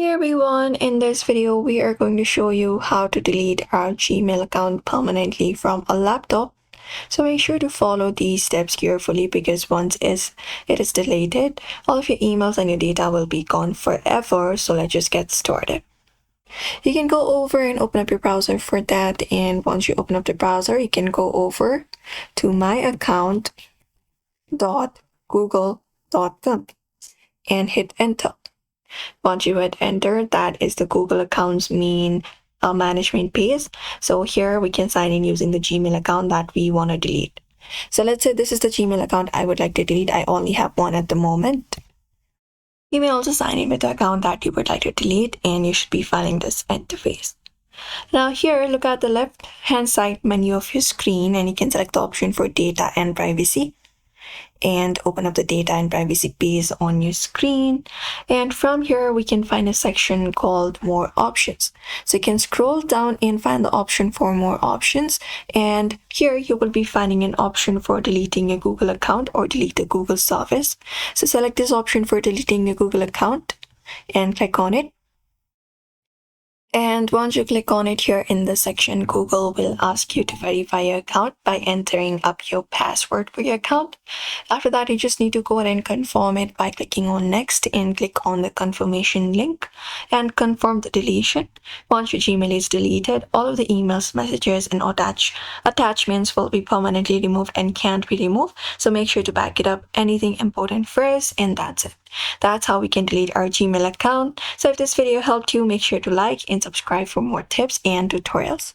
Hey everyone, in this video we are going to show you how to delete our Gmail account permanently from a laptop. So make sure to follow these steps carefully because once it is deleted, all of your emails and your data will be gone forever. So let's just get started. You can go over and open up your browser for that, and once you open up the browser, you can go over to myaccount.google.com and hit enter. Once you hit enter, that is the Google account's main management page. So here we can sign in using the Gmail account that we want to delete. So let's say this is the Gmail account I would like to delete. I only have one at the moment. You may also sign in with the account that you would like to delete, and you should be finding this interface. Now here, look at the left hand side menu of your screen, and you can select the option for data and privacy and open up the data and privacy page on your screen. And from here we can find a section called more options. So you can scroll down and find the option for more options, and here you will be finding an option for deleting your Google account or delete the Google service. So select this option for deleting your Google account and click on it. And once you click on it, here in the section, Google will ask you to verify your account by entering up your password for your account. After that, you just need to go ahead and confirm it by clicking on next and click on the confirmation link and confirm the deletion. Once your Gmail is deleted, all of the emails, messages, and attachments will be permanently removed and can't be removed. So make sure to back it up anything important first, and that's it. That's how we can delete our Gmail account. So if this video helped you, make sure to like and subscribe for more tips and tutorials.